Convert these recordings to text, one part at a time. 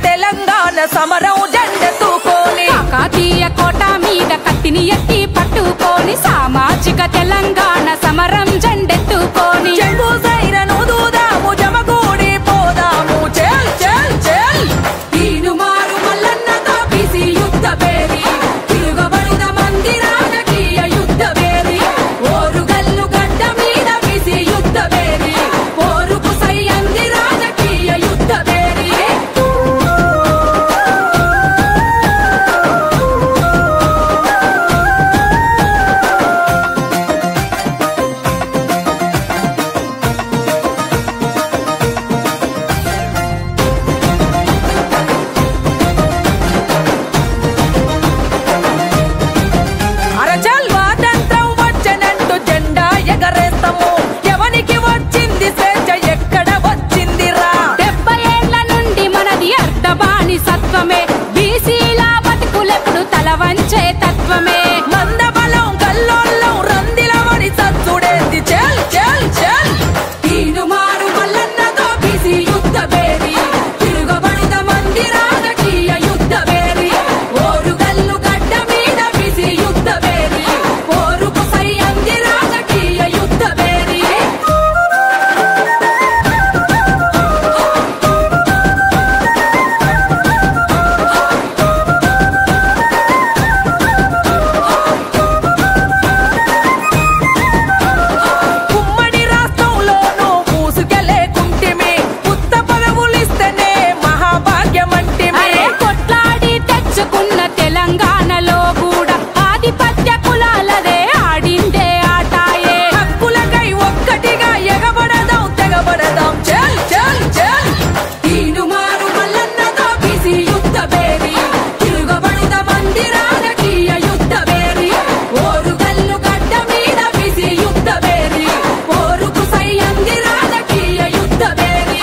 తెలంగాణ సమరం జెండెత్తుకొని కాకతీయ కోట మీద కత్తిని ఎత్తి పట్టుకొని సామాజిక తెలంగాణ సమరం జెండెత్తుకొని చెంగు సైరను దూదాము జమగూడి పోదాము చెల్ చెల్ చెల్ తీనుమారు మల్లన్నతో బీసీ యుద్ధ పేరి తిరుగబడిన మంది రాజకీయ యుద్ధ పేరి ఓరుగల్లు గడ్డ మీద బీసీ యుద్ధ పేరి ఓరుకు సై అంది రాజకీయ యుద్ధ పేరి అరచల్ స్వాతంత్రం వచ్చనంటూ జెండా ఎగరేస్తాము ఎవనికి వచ్చింది స్వేచ్ఛ ఎక్కడ వచ్చిందిరా 70 ఏళ్ల నుండి మనది అర్ధబాని సత్వమే బీసీల బతుకులెప్పుడు తల వంచే తత్వమే మందబలం కల్లోళ్ళం రందిలవని సత్తుడేంది చెల్ చెల్ చెల్ తీనుమారు మల్లన్నతో బీసీ యుద్ధ పేరి తిరుగబడిన మంది రాజకీయ యుద్ధ పేరి ఓరుగల్లు గడ్డ మీద బీసీ యుద్ధ పేరి ఓరుకు సై అంది రాజకీయ యుద్ధ పేరి ఉమ్మడి రాష్ట్రంలోనూ పూసుకెళ్ళేకుంటిమి ఉత్త పదవులిస్తేనే మహాభాగ్యమంటిమి అరే కొట్లాడి తెచ్చుకున్న తెలంగాణలో కూడా ఆధిపత్య కులాలదే ఆడిందే ఆటాయే హక్కులకై ఒక్కటిగా ఎగబడదాం తెగబడదాం చెల్ చెల్ చెల్ తీనుమారు మల్లన్నతో బీసీ యుద్ధ పేరి తిరుగబడిన మంది రాజకీయ యుద్ధ పేరి ఓరుగల్లు గడ్డ మీద బీసీ యుద్ధ పేరి ఓరుకు సై అంది రాజకీయ యుద్ధ పేరి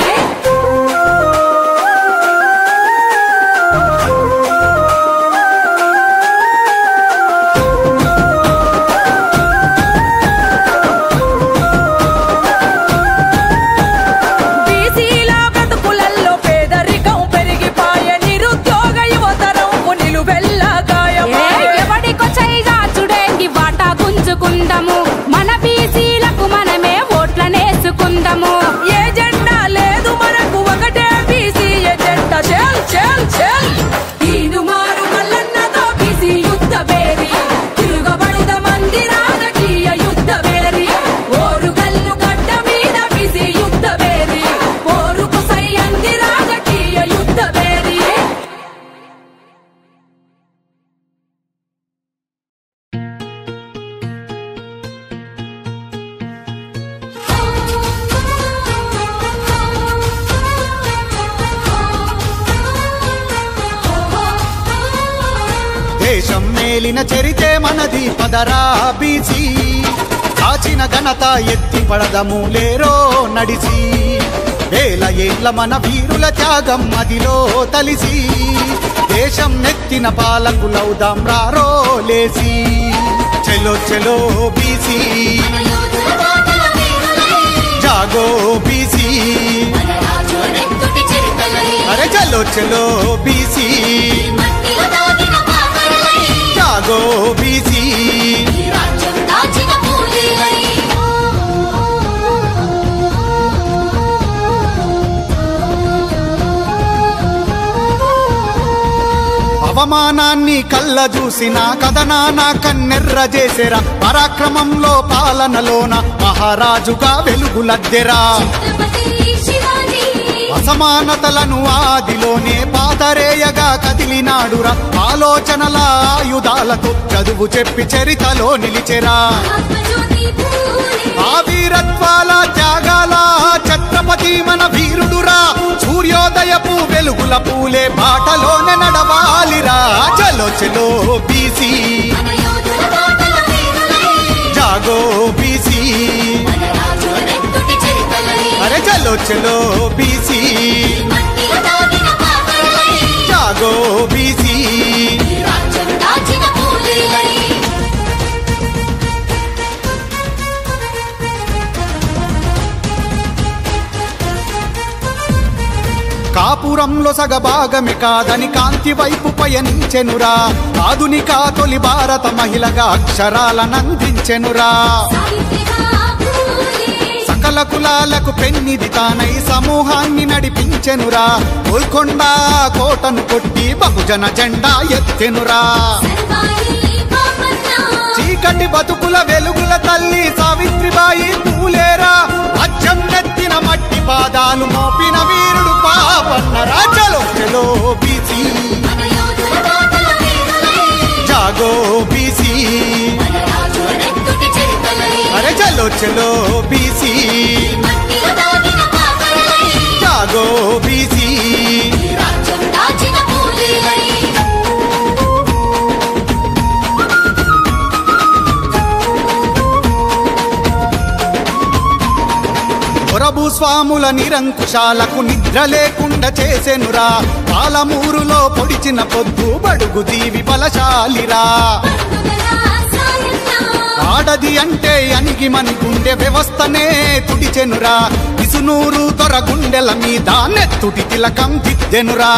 బీసీల బ్రతుకులల్లో పేదరికం పెరిగిపాయ నిరుద్యోగ యువతరంకు నిలువెల్లా గాయమా ఎవడికో చైగాచుడేంది వాటా గుంజుకుందాము మన బీసీలకు మనమే ఓట్లనేసుకుందాము ఏ జెండా లేదు మనకు ఒకటే బీసీ ఎజెండా చెల్ చెల్ చెల్ తీనుమారు మల్లన్నతో బీసీ యుద్ధ పేరి తిరుగబడిన మంది రాజకీయ యుద్ధ పేరి ఓరుగల్లు గడ్డ మీద బీసీ యుద్ధ పేరి ఓరుకు సై అంది రాజకీయ యుద్ధ పేరి దేశం మేలిన చరితే మనది పదరా బీసీ కాచిన ఘనత ఎత్తి పడదము లేరో నడిసి వేల ఏళ్ల మన వీరుల త్యాగం మదిలో తలిసి దేశం నెత్తిన పాలకులవుదాం రారో లేసి చెలో చెలో బీసీ జాగో బీసీ అరే చలో చలో బీసీ జాగో బీసీ అవమానాన్ని కళ్ళ చూసిన కథనాన కన్నెర్ర చేసెరా పరాక్రమంలో పాలనలోన మహారాజుగా వెలుగులద్దెరా అసమానతలను ఆదిలోనే పాతరేయగా కదిలినాడురా ఆలోచనల ఆయుధాలతో చదువు చెప్పి చరితలో నిలిచెరా ఆ వీరత్వాల త్యాగాల ఛత్రపతి మన వీరుడురా సూర్యోదయపు వెలుగుల పూలే బాటలోనే నడవాలిరా చలో చలో బీసీ జాగో బీసీ అరే చలో చలో బీసీ జాగో బీసీ కాపురం లోకంలో సగభాగమే కాదని కాంతి వైపు పయనించెనురా ఆధునిక తొలి భారత మహిళగా అక్షరాలనందించెనురా సకల కులాలకు పెన్నిది తానై సమూహాన్ని నడిపించెనురా గోల్కొండ కోటను కొట్టి బహుజన జెండా ఎత్తెనురా చీకటి బతుకుల వెలుగుల తల్లి సావిత్రిబాయి పూలేరా అచ్చం నెత్తిన మట్టి పాదాలు మోపిన వీరుడు పాపన్నరా చలో చలో బీసీ జాగో బీసీ అరే చలో చలో బీసీ జాగో బీసీ భూస్వాముల నిరంకుశాలకు నిద్ర లేకుండా చేసెనురా పాలమూరులో పొడిచిన పొద్దు బడుగు జీవి బలశాలిరా ఆడది అంటే అణిగిమని గుండె వ్యవస్థనే తుడిచెనురా విసునూరు దొర గుండెల మీద నెత్తుటి తిలకం దిద్దెనురా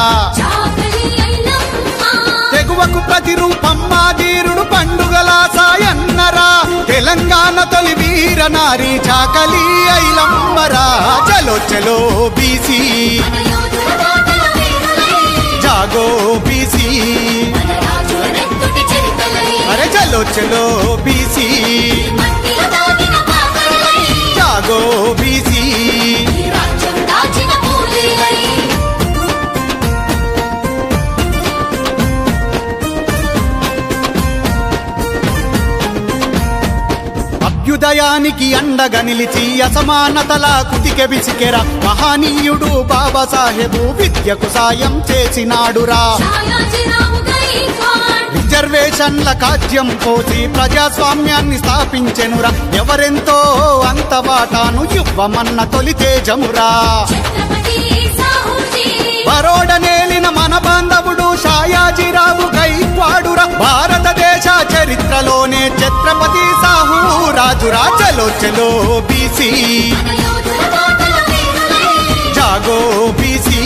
తెగువకు ప్రతిరూపం మా ధీరుడు పండుగల సాయన్నరా తెలంగాణ తొలి వీర నారి చాకలి ఐలమ్మరా చలో చలో బీసీ జాగో బీసీ అరే చలో చలో బీసీ జాగో బీసీ అభ్యుదయానికి అండగా నిలిచి అసమానతల కుతికె విసికెర మహనీయుడు బాబాసాహెబు విద్యకు సాయం చేసినాడురా రిజర్వేషన్ల కాజ్యం పోసి ప్రజాస్వామ్యాన్ని స్థాపించెనురా ఎవరెంతో అంత వాటాను ఇవ్వమన్న తొలి తేజమురా బరోడనేలిన మన బాంధవుడు షాయాజీరావు గైక్వాడురా భారతదేశ చరిత్రలోనే ఛత్రపతి సాహు రాజురా చలో చలో బీసీ జాగో బీసీ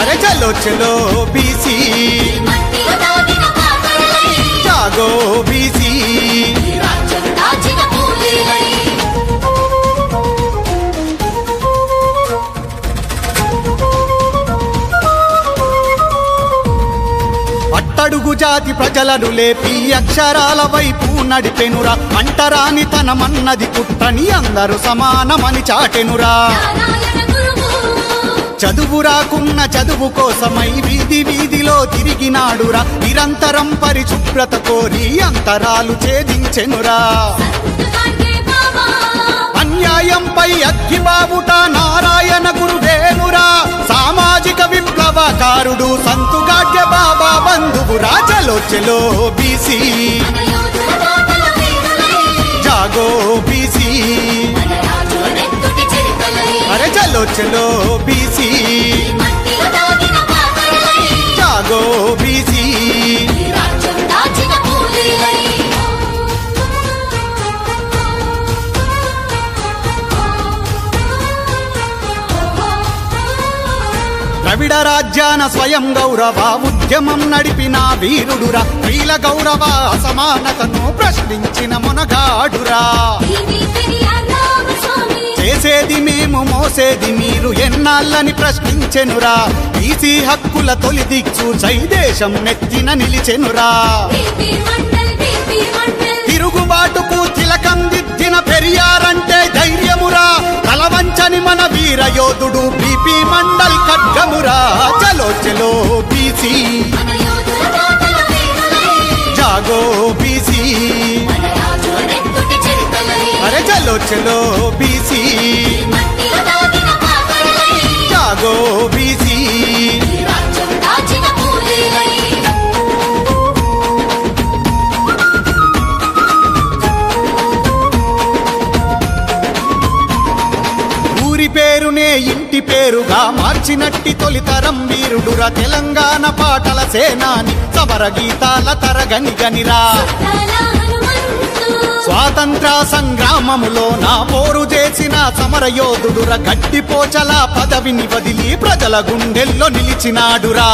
అరే చలో చలో బీసీ జాగో బీసీ అట్టడుగు జాతి ప్రజలను లేపి అక్షరాల వైపు నడిపెనురా అంటరాని తనమన్నది కుట్రని అందరూ సమానమని చాటెనురా చదువు రాకున్న చదువు కోసమై వీధి వీధిలో తిరిగినాడురా నిరంతరం పరిశుభ్రత కోరి అంతరాలు ఛేదించెనురా అన్యాయంపై అగ్గిబావుట నారాయణ గురువేనురా సామాజిక విప్లవకారుడు సంతుగాడ్య బాబా బంధువురా చలో చలో బీసీ జాగో బీసీ అరే చలో చలో బీసీ జాగో బీసీ ద్రవిడ రాజ్యాన స్వయం గౌరవ ఉద్యమం నడిపిన వీరుడురా స్త్రీల గౌరవ అసమానతను ప్రశ్నించిన మునగాడురా చేసేది మేము మోసేది మీరు ఎన్నాళ్ళని ప్రశ్నించెనురా బీసీ హక్కుల తొలి దిక్సూచై దేశం నెత్తిన నిలిచెనురా తిరుగుబాటుకు తిలకం దిద్దిన పెరియారంటే ధైర్యమురా తలవంచని మన వీర యోధుడు బీపీ మండల్ ఖడ్గమురా చలో చలో బీసీ జాగో బీసీ అరే చలో చలో బీసీ జాగో బీసీ ఊరి పేరునే ఇంటి పేరుగా మార్చినట్టి తొలితరం వీరుడురా తెలంగాణ పాటల సేనాని సమర గీతాల తరగని గనిరా స్వాతంత్ర సంగ్రామములో నా పోరు చేసిన సమరయోధుడురా గట్టిపోచల పదవిని వదిలి ప్రజల గుండెల్లో నిలిచినాడురా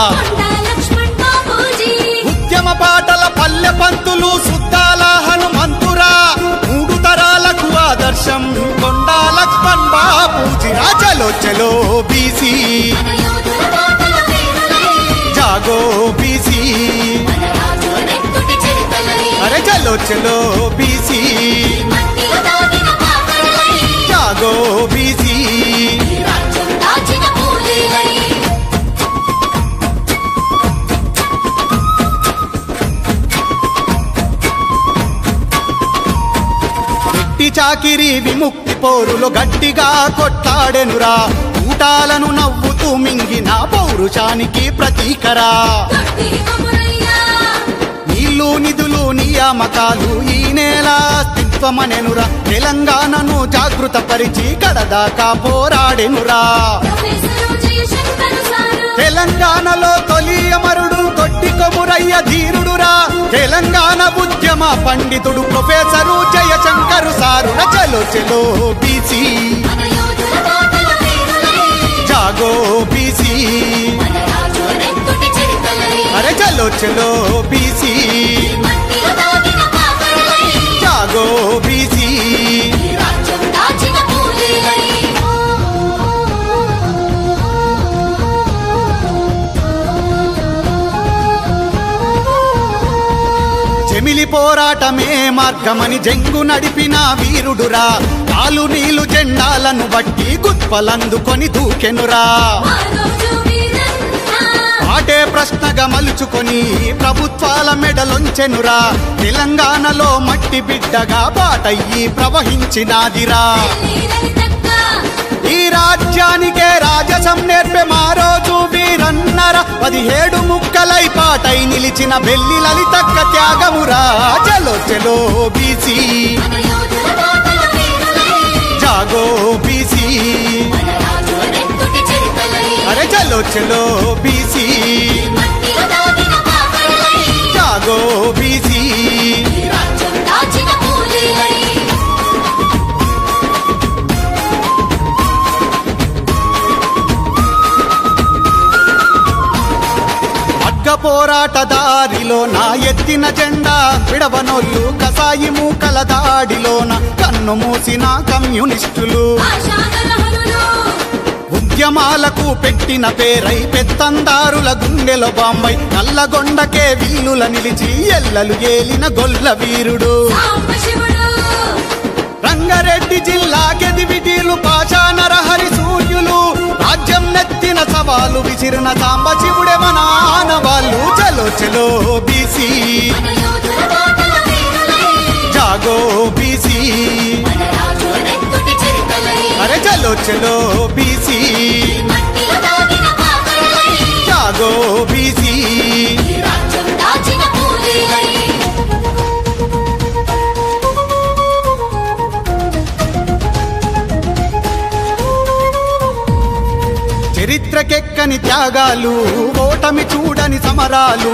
ఉద్యమ పాటల పల్లె పంతులు సుద్దాల హనుమంతురా 3 తరాలకు ఆదర్శం కొండా లక్ష్మణ్ బాపూజీరా చలో చలో బీసీ జాగో బీసీ అరే చలో చలో బీసీ జాగో బీసీ చాకిరి విముక్తి పోరులో గట్టిగా కొట్లాడెనురా ఊటాలను నవ్వుతూ మింగిన పౌరుషానికి ప్రతీకరా నీళ్లు నిధులు నియామకాలు ఈ నేల అస్తిత్వమనెనురా తెలంగాణను జాగృత పరిచి కడదాకా పోరాడెనురా తెలంగాణలో తొలి అమరుడు కొట్టి కొమురయ్య ధీరుడురా తెలంగాణ ఉద్యమ పండితుడు ప్రొఫెసరు జయశంకరు సారుర చలో చలో బీసీ జాగో బీసీ అరే చలో చలో బీసీ జాగో బీసీ చెమిలి పోరాటమే మార్గమని జంగు నడిపిన వీరుడురా కాలు నీలు జెండాలను బట్టి గుత్పలందుకొని దూకెనురా ఆటే ప్రశ్నగా మలుచుకొని ప్రభుత్వాల మెడలొంచెనురా తెలంగాణలో మట్టి బిడ్డగా బాటయ్యి ప్రవహించినాదిరా ఈ రాజ్యానికే రాజసం నేర్పే మారోజు వీరన్నర 17 ముక్కలై పాటై నిలిచిన బెల్లి లలితక్క త్యాగమురా చలో చలో బీసీ జాగో బీసీ అరే చలో చలో బీసీ జాగో బీసీ పోరాట దారిలో నా ఎత్తిన జెండా విడవనోళ్ళు కసాయి మూకల దాడిలోన కన్ను మూసిన కమ్యూనిస్టులు ఉద్యమాలకు పెట్టిన పేరై పెత్తందారుల గుండెలో బాంబై నల్లగొండకే వీలుల నిలిచి ఎల్లలు ఏలిన గొల్ల వీరుడు రంగారెడ్డి జిల్లా కెదివిటీలు పాషా నరహరి సూర్యులు రాజ్యం నెత్తిన సవాలు విసిరిన సాంబశివుడే మన ఆనవాళ్ళు చలో చలో బీసీ జాగో బీసీ అరే చలో చలో బీసీ జాగో బీసీ చరిత్రకెక్కని త్యాగాలు ఓటమి చూడని సమరాలు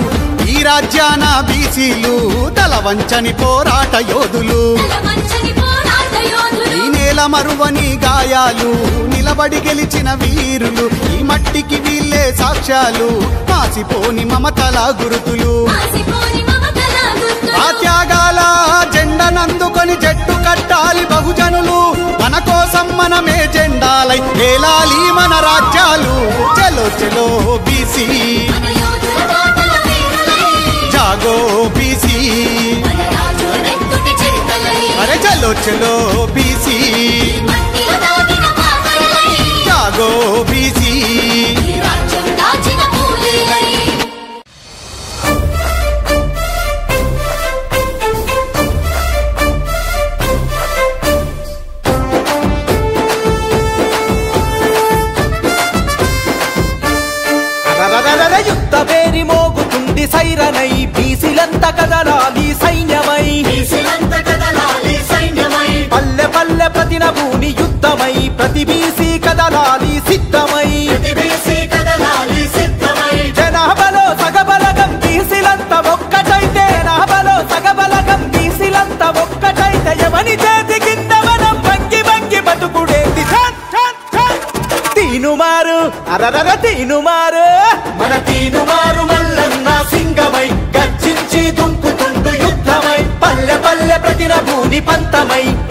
ఈ రాజ్యాన బీసీలు తలవంచని పోరాట యోధులు ఈ నేల మరువని గాయాలు నిలబడి గెలిచిన వీరులు ఈ మట్టికి వీళ్ళే సాక్ష్యాలు మాసిపోని మమతల గురుతులు ఆ త్యాగాల జెండనందుకొని జట్టు కట్టాలి బహుజనులు మన కోసం మనమే జెండాలై ఏలాలి మన రాజ్యాలు చలో చలో బీసీ జాగో బీసీ అరే చలో చలో బీసీ జాగో బీసీ యుద్ధ పేరి మోగుతుంది సైరనై బీసీలంత కదలాలి సైన్యమై పల్లె పల్లె ప్రతిన భూని యుద్ధమై ప్రతి బీసీ కదలాలి సిద్ధమై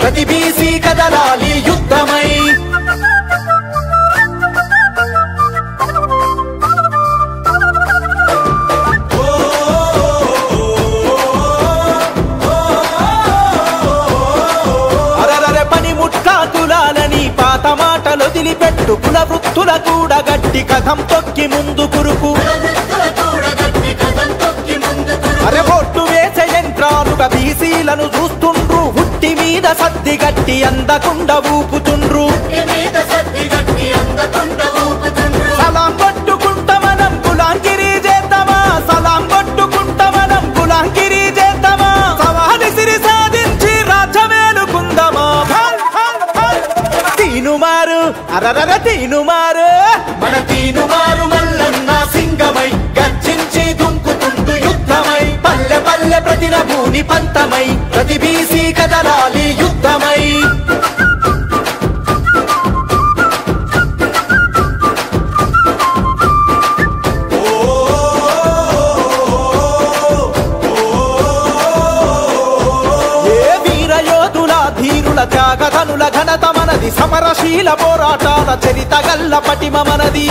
ప్రతి బీసీ కదలాలి యుద్ధమై. పనిముట్కాతులాలని పాత మాటలు వదిలిపెట్టు, కుల వృత్తుల కూడా గట్టి కథం తొక్కి ముందు కురుకు. అరే బొట్టు వేసే యంత్రాలుగా బీసీలను చూస్తుండ్రు, హుట్టి మీద సద్ది గట్టి అందకుండా ఊపుతుండ్రు. సలాం కొట్టుకుంటా మనం గులాంగిరి చేద్దామా, సలాం కొట్టుకుంటా మనం గులాంగిరి చేద్దామా, సవాలి సిరి సాధించి రాజ్యమేలుకుందామా. తీనుమారు అరరర తీనుమారు మన తీనుమారు మల్లన్న సింగమై గర్జించి దుంకుతుండు యుద్ధమై. పల్లె పల్లె ప్రతిన భూని పంతమై ప్రతి బీసీ కదలాలి యుద్ధమై. త్యాగధనుల ఘనత మనది, సమరశీల పోరాటాల చరిత గల్ల పటిమ మనది.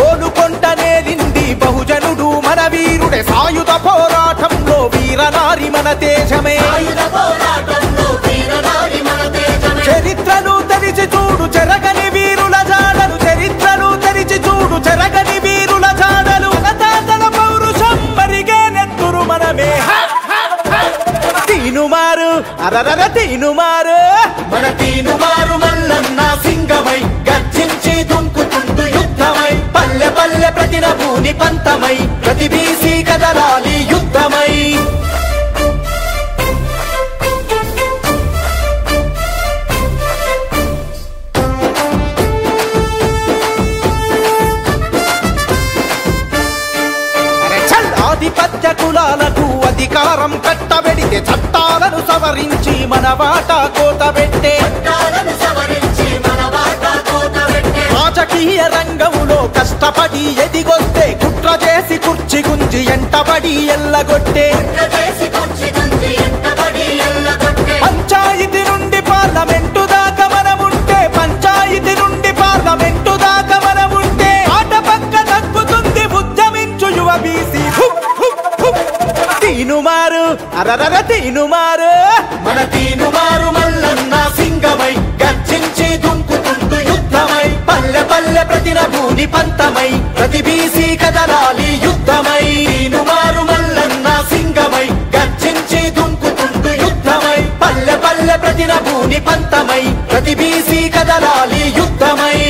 ఓలుకొంటనేలింది బహుజనుడు మన వీరుడే, సాయుధ పోరాటంలో వీరనారి మన తేజమే. చరిత్రను తెరిచి చూడు చెరగని వీరుల జాడలు, చరిత్రను తెరిచి చూడు చెరగని వీరుల జాడలు. తాతల పౌరుషం మరిగే నెత్తురు మనమే. తీనుమారు అరరర తీనుమారు మన తీనుమారు మల్లన్న సింగమై గర్జించి దుంకుతుండు యుద్ధమై. పల్లె పల్లె ప్రతిన భూని పంతమై ప్రతి బీసీ కదలాలి యుద్ధమై. ఆధిపత్య కులాలకు అధికారం కట్టబెడితే, చట్టాలను సవరించి మన వాటా కోతబెట్టే. రాజకీయ రంగంలో కష్టపడి ఎదిగొస్తే, కుట్ర చేసి కుర్చీ గుంజి ఎంటబడి ఎల్లగొట్టే. పంచాయతీ నుండి పార్లమెంటు దాకా మనముంటే, పంచాయతీ నుండి పార్లమెంటు దాకా మనముంటే, ఆట పక్క తగ్గుతుంది ఉద్యమించు యువ బీసీ. తీనుమారు అరరర తీనుమారు మన తీనుమారు మల్లన్న సింగమై గర్జించి దుంకుతుండు యుద్ధమై. పల్లె పల్లె ప్రతిన భూని పంతమై ప్రతి బీసీ కదలాలి యుద్ధమై. తీనుమారు మల్లన్న సింగమై గర్జించి దుంకుతుండు యుద్ధమై. పల్లె పల్లె ప్రతిన భూని పంతమై ప్రతి బీసీ కదలాలి యుద్ధమై.